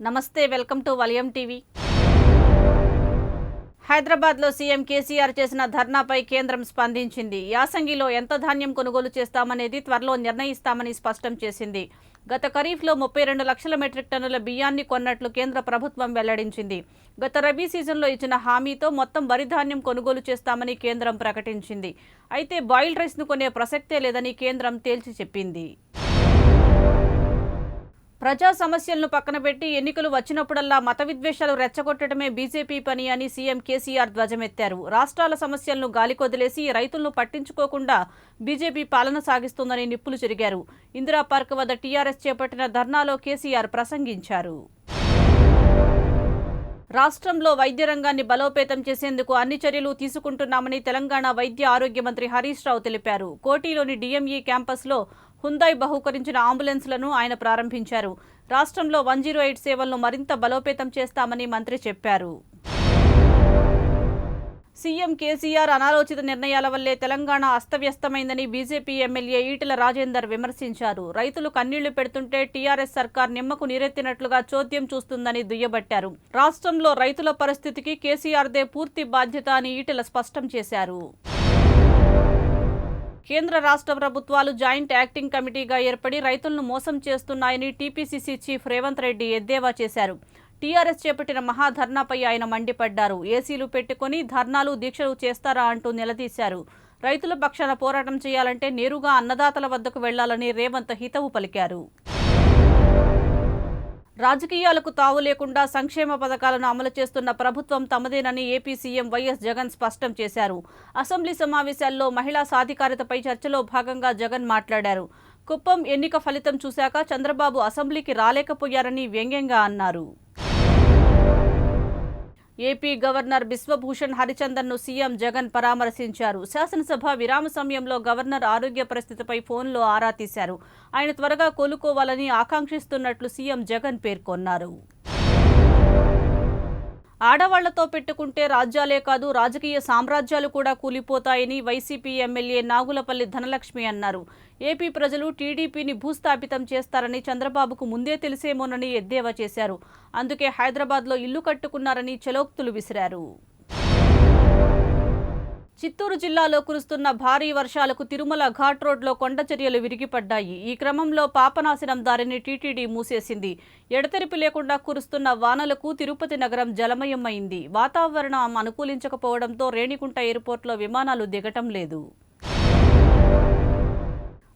నమస్తే, welcome to వలయం TV. హైదరాబాద్లో సీఎం కేసీఆర్ చేసిన ధర్నాపై కేంద్రం స్పందించింది. యాసంగిలో ఎంత ధాన్యం కొనుగోలు చేస్తామనేది త్వరలో నిర్ణయిస్తామని స్పష్టం చేసింది. గత ఖరీఫ్లో 32 లక్షల మెట్రిక్ టన్నుల బియ్యాన్ని కొన్నట్లు కేంద్ర ప్రభుత్వం వెల్లడించింది. గత రబీ సీజన్లో ఇచ్చిన హామీతో మొత్తం వరి ధాన్యం కొనుగోలు చేస్తామని కేంద్రం ప్రకటించింది. అయితే బాయిల్డ్ రైస్ను కొనే ప్రసక్తే లేదని కేంద్రం తేల్చి చెప్పింది. ప్రజా సమస్యలను పక్కన పెట్టి ఎన్నికలు వచ్చినప్పుడల్లా మత విద్వేషాలు రెచ్చగొట్టడమే బీజేపీ పని అని సీఎం కేసీఆర్ ధ్వజమెత్తారు. రాష్ట్రాల సమస్యలను గాలికొదిలేసి రైతులను పట్టించుకోకుండా బీజేపీ పాలన సాగిస్తుందని నిప్పులు చెరిగారు. ఇందిరా పార్క్ వద్ద టీఆర్ఎస్ చేపట్టిన ధర్నాలో కేసీఆర్ ప్రసంగించారు. రాష్ట్రంలో వైద్య రంగాన్ని బలోపేతం చేసేందుకు అన్ని చర్యలు తీసుకుంటున్నామని తెలంగాణ వైద్య ఆరోగ్య మంత్రి హరీష్ రావు తెలిపారు. కోటిలోని డిఎంఈ క్యాంపస్లో హుందాయ్ బహూకరించిన అంబులెన్స్లను ఆయన ప్రారంభించారు. రాష్ట్రంలో 108 సేవలను మరింత బలోపేతం చేస్తామని మంత్రి చెప్పారు. సీఎం కేసీఆర్ అనాలోచిత నిర్ణయాల వల్లే తెలంగాణ అస్తవ్యస్తమైందని బీజేపీ ఎమ్మెల్యే ఈటెల రాజేందర్ విమర్శించారు. రైతులు కన్నీళ్లు పెడుతుంటే టీఆర్ఎస్ సర్కార్ నిమ్మకు నీరెత్తినట్లుగా చోద్యం చూస్తుందని దుయ్యబట్టారు. రాష్ట్రంలో రైతుల పరిస్థితికి కేసీఆర్దే పూర్తి బాధ్యత అని ఈటెల స్పష్టం చేశారు. కేంద్ర రాష్ట్ర ప్రభుత్వాలు జాయింట్ యాక్టింగ్ కమిటీగా ఏర్పడి రైతులను మోసం చేస్తున్నాయని టీపీసీసీ చీఫ్ రేవంత్ రెడ్డి ఎద్దేవా చేశారు. టీఆర్ఎస్ చేపట్టిన మహాధర్నాపై ఆయన మండిపడ్డారు. ఏసీలు పెట్టుకుని ధర్నాలు దీక్షలు చేస్తారా అంటూ నిలదీశారు. రైతుల పక్షాన పోరాటం చేయాలంటే నేరుగా అన్నదాతల వద్దకు వెళ్లాలని రేవంత్ హితవు పలికారు. రాజకీయాలకు తావు లేకుండా సంక్షేమ పథకాలను అమలు చేస్తున్న ప్రభుత్వం తమదేనని ఏపీ సీఎం వైఎస్ జగన్ స్పష్టం చేశారు. అసెంబ్లీ సమావేశాల్లో మహిళా సాధికారతపై చర్చలో భాగంగా జగన్ మాట్లాడారు. కుప్పం ఎన్నిక ఫలితం చూశాక చంద్రబాబు అసెంబ్లీకి రాలేకపోయారని వ్యంగ్యంగా అన్నారు. ఏపీ గవర్నర్ బిశ్వభూషణ్ హరిచందన్ను సీఎం జగన్ పరామర్శించారు. శాసనసభ విరామ సమయంలో గవర్నర్ ఆరోగ్య పరిస్థితిపై ఫోన్లో ఆరా తీశారు. ఆయన త్వరగా కోలుకోవాలని ఆకాంక్షిస్తున్నట్లు సీఎం జగన్ పేర్కొన్నారు. ఆడవాళ్లతో పెట్టుకుంటే రాజ్యాలే కాదు రాజకీయ సామ్రాజ్యాలు కూడా కూలిపోతాయని వైసీపీ ఎమ్మెల్యే నాగులపల్లి ధనలక్ష్మి అన్నారు. ఏపీ ప్రజలు టీడీపీని భూస్థాపితం చేస్తారని చంద్రబాబుకు ముందే తెలిసేమోనని ఎద్దేవా చేశారు. అందుకే హైదరాబాద్లో ఇల్లు కట్టుకున్నారని చలోక్తులు విసిరారు. చిత్తూరు జిల్లాలో కురుస్తున్న భారీ వర్షాలకు తిరుమల ఘాట్ రోడ్లో కొండచర్యలు విరిగిపడ్డాయి. ఈ క్రమంలో పాపనాశనం దారిని టీటీడీ మూసేసింది. ఎడతెరిపి లేకుండా కురుస్తున్న వానలకు తిరుపతి నగరం జలమయమైంది. వాతావరణం అనుకూలించకపోవడంతో రేణిగుంట ఎయిర్పోర్ట్లో విమానాలు దిగటం లేదు.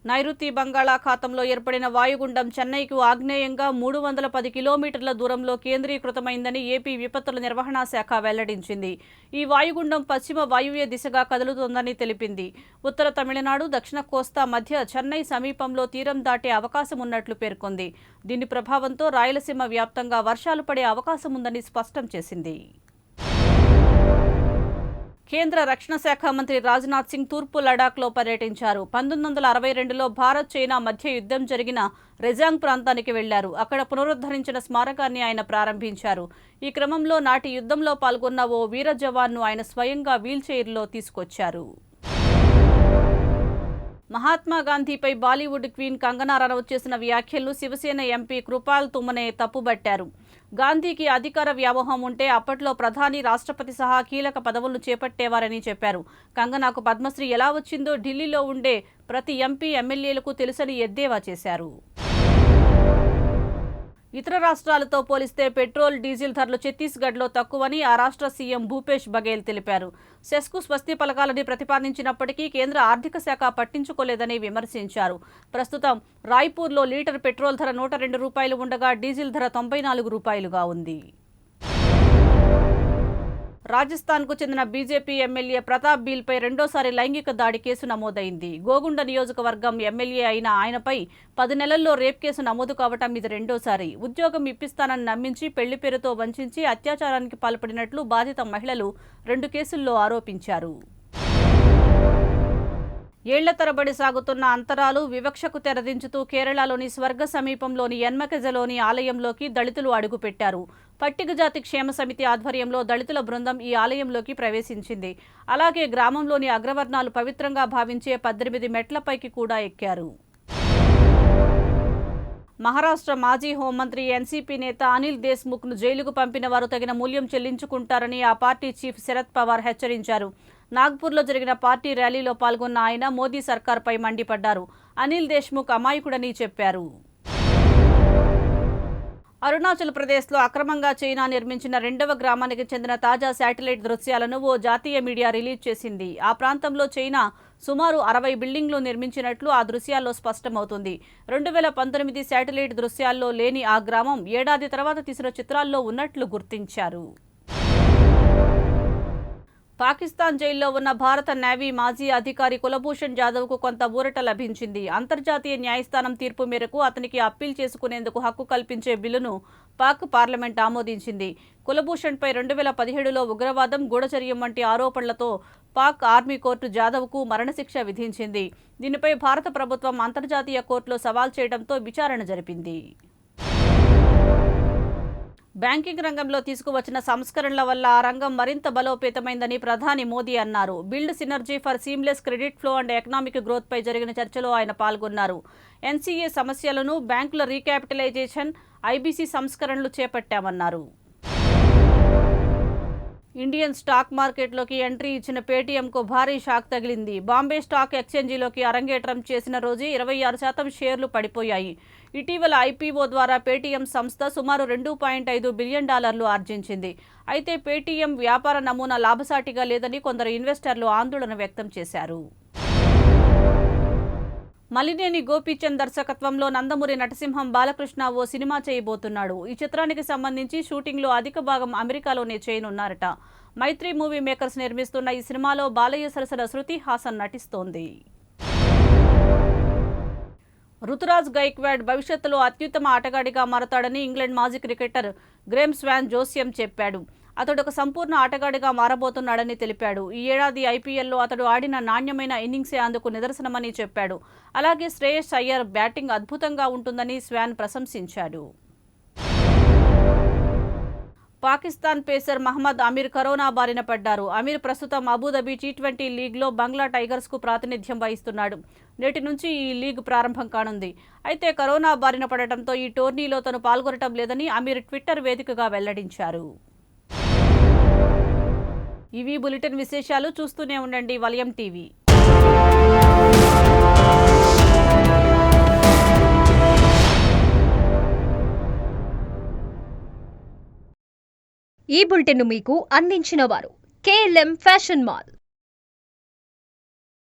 నైరుతి బంగాళాఖాతంలో ఏర్పడిన వాయుగుండం చెన్నైకు ఆగ్నేయంగా 310 కిలోమీటర్ల దూరంలో కేంద్రీకృతమైందని ఏపీ విపత్తుల నిర్వహణ శాఖ వెల్లడించింది. ఈ వాయుగుండం పశ్చిమ వాయువ్య దిశగా కదులుతోందని తెలిపింది. ఉత్తర తమిళనాడు, దక్షిణ కోస్తా మధ్య చెన్నై సమీపంలో తీరం దాటే అవకాశం ఉన్నట్లు పేర్కొంది. దీని ప్రభావంతో రాయలసీమ వ్యాప్తంగా వర్షాలు పడే అవకాశం ఉందని స్పష్టం చేసింది. కేంద్ర రక్షణ శాఖ మంత్రి రాజ్నాథ్ సింగ్ తూర్పు లడాఖ్లో పర్యటించారు. 1962లో భారత్ చైనా మధ్య యుద్ధం జరిగిన రెజాంగ్ ప్రాంతానికి వెళ్లారు. అక్కడ పునరుద్ధరించిన స్మారకాన్ని ఆయన ప్రారంభించారు. ఈ క్రమంలో నాటి యుద్ధంలో పాల్గొన్న ఓ వీర జవాన్ను ఆయన స్వయంగా వీల్ చైర్లో తీసుకొచ్చారు. మహాత్మా గాంధీపై బాలీవుడ్ క్వీన్ కంగనా రనౌత్ చేసిన వ్యాఖ్యలు శివసేన ఎంపీ కృపాల్ తుమ్మనే తప్పుబట్టారు. గాంధీకి అధికార వ్యామోహం ఉంటే అప్పట్లో ప్రధాని, రాష్ట్రపతి సహా కీలక పదవులను చేపట్టేవారని చెప్పారు. కంగనాకు పద్మశ్రీ ఎలా వచ్చిందో ఢిల్లీలో ఉండే ప్రతి ఎంపీ, ఎమ్మెల్యేలకు తెలుసని ఎద్దేవా చేశారు. ఇతర రాష్ట్రాలతో పోలిస్తే పెట్రోల్, డీజిల్ ధరలు ఛత్తీస్గఢ్లో తక్కువని ఆ రాష్ట్ర సీఎం భూపేష్ బఘేల్ తెలిపారు. సెస్కు స్వస్తి పలకాలని ప్రతిపాదించినప్పటికీ కేంద్ర ఆర్థిక శాఖ పట్టించుకోలేదని విమర్శించారు. ప్రస్తుతం రాయ్పూర్లో లీటర్ పెట్రోల్ ధర 102 రూపాయలు ఉండగా డీజిల్ ధర 94 రూపాయలుగా ఉంది. రాజస్థాన్కు చెందిన బీజేపీ ఎమ్మెల్యే ప్రతాప్ బీల్పై రెండోసారి లైంగిక దాడి కేసు నమోదైంది. గోగుండ నియోజకవర్గం ఎమ్మెల్యే అయిన ఆయనపై 10 నెలల్లో రేప్ కేసు నమోదు కావటం ఇది రెండోసారి. ఉద్యోగం ఇప్పిస్తానని నమ్మించి పెళ్లి పేరుతో వంచించి అత్యాచారానికి పాల్పడినట్లు బాధిత మహిళలు 2 కేసుల్లో ఆరోపించారు. ఏళ్ల తరబడి సాగుతున్న అంతరాలు, వివక్షకు తెరదించుతూ కేరళలోని స్వర్గ సమీపంలోని యన్మకెజలోని ఆలయంలోకి దళితులు అడుగుపెట్టారు. పట్టిక జాతి క్షేమ సమితి ఆధ్వర్యంలో దళితుల బృందం ఈ ఆలయంలోకి ప్రవేశించింది. అలాగే గ్రామంలోని అగ్రవర్ణాలు పవిత్రంగా భావించే 18 మెట్లపైకి కూడా ఎక్కారు. మహారాష్ట్ర మాజీ హోంమంత్రి ఎన్సీపీ నేత అనిల్ దేశ్ముఖ్ను జైలుకు పంపిన వారు తగిన మూల్యం చెల్లించుకుంటారని ఆ పార్టీ చీఫ్ శరద్ పవార్ హెచ్చరించారు. నాగ్పూర్లో జరిగిన పార్టీ ర్యాలీలో పాల్గొన్న ఆయన మోదీ సర్కార్పై మండిపడ్డారు. అనిల్ దేశ్ముఖ్ అమాయకుడని చెప్పారు. అరుణాచల్ ప్రదేశ్లో అక్రమంగా చైనా నిర్మించిన 2వ గ్రామానికి చెందిన తాజా శాటిలైట్ దృశ్యాలను ఓ జాతీయ మీడియా రిలీజ్ చేసింది. ఆ ప్రాంతంలో చైనా సుమారు 60 బిల్డింగ్లు నిర్మించినట్లు ఆ దృశ్యాల్లో స్పష్టమవుతుంది. 2019 శాటిలైట్ దృశ్యాల్లో లేని ఆ గ్రామం ఏడాది తర్వాత తీసిన చిత్రాల్లో ఉన్నట్లు గుర్తించారు. పాకిస్తాన్ జైల్లో ఉన్న భారత నేవీ మాజీ అధికారి కులభూషణ్ జాదవ్కు కొంత ఊరట లభించింది. అంతర్జాతీయ న్యాయస్థానం తీర్పు మేరకు అతనికి అప్పీల్ చేసుకునేందుకు హక్కు కల్పించే బిల్లును పాక్ పార్లమెంట్ ఆమోదించింది. కులభూషణ్పై 2017లో ఉగ్రవాదం, గూఢచర్యం వంటి ఆరోపణలతో పాక్ ఆర్మీ కోర్టు జాదవ్కు మరణశిక్ష విధించింది. దీనిపై భారత ప్రభుత్వం అంతర్జాతీయ కోర్టులో సవాల్ చేయడంతో విచారణ జరిపింది. బ్యాంకింగ్ రంగంలో తీసుకువచ్చిన సంస్కరణల వల్ల ఆ రంగం మరింత బలోపేతమైందని ప్రధాని మోదీ అన్నారు. Build synergy for seamless credit flow and economic growth పై జరిగిన చర్చలో ఆయన పాల్గొన్నారు. ఎన్సీఏ సమస్యలను, బ్యాంకుల రీక్యాపిటలైజేషన్, ఐబీసీ సంస్కరణలు చేపట్టామన్నారు. ఇండియన్ స్టాక్ మార్కెట్లోకి ఎంట్రీ ఇచ్చిన పేటీఎంకు భారీ షాక్ తగిలింది. బాంబే స్టాక్ ఎక్స్చేంజీలోకి అరంగేట్రం చేసిన రోజే 26% షేర్లు పడిపోయాయి. ఇటీవల ఐపీఓ ద్వారా పేటీఎం సంస్థ సుమారు $2.5 బిలియన్ ఆర్జించింది. అయితే పేటీఎం వ్యాపార నమూనా లాభసాటిగా లేదని కొందరు ఇన్వెస్టర్లు ఆందోళన వ్యక్తం చేశారు. మలినేని గోపీచంద్ దర్శకత్వంలో నందమూరి నటసింహం బాలకృష్ణ ఓ సినిమా చేయబోతున్నాడు. ఈ చిత్రానికి సంబంధించి షూటింగ్లో అధిక భాగం అమెరికాలోనే చేయనున్నారట. మైత్రి మూవీ మేకర్స్ నిర్మిస్తున్న ఈ సినిమాలో బాలయ్య సరసన శృతి హాసన్ నటిస్తోంది. రుతురాజ్ గైక్వాడ్ భవిష్యత్తులో అత్యుత్తమ ఆటగాడిగా మారతాడని ఇంగ్లాండ్ మాజీ క్రికెటర్ గ్రేమ్ స్వాన్ జోస్యం చెప్పాడు. అతడు ఒక సంపూర్ణ ఆటగాడిగా మారబోతున్నాడని తెలిపాడు. ఈ ఏడాది ఐపీఎల్లో అతడు ఆడిన నాణ్యమైన ఇన్నింగ్సే అందుకు నిదర్శనమని చెప్పాడు. అలాగే శ్రేయస్ అయ్యర్ బ్యాటింగ్ అద్భుతంగా ఉంటుందని స్వాన్ ప్రశంసించాడు. పాకిస్తాన్ పేసర్ మహమ్మద్ అమీర్ కరోనా బారిన పడ్డారు. అమీర్ ప్రస్తుతం అబుదాబి T20 లీగ్లో బంగ్లా టైగర్స్కు ప్రాతినిధ్యం వహిస్తున్నాడు. నేటి నుంచి ఈ లీగ్ ప్రారంభం కానుంది. అయితే కరోనా బారిన పడటంతో ఈ టోర్నీలో తను పాల్గొనడం లేదని అమీర్ ట్విట్టర్ వేదికగా వెల్లడించారు. ఇవి బులెటిన్ విశేషాలు. చూస్తూనే ఉండండి వలయం టీవీ. ఈ బులెటిన్ మీకు అందించిన వారు KLM ఫ్యాషన్ మాల్.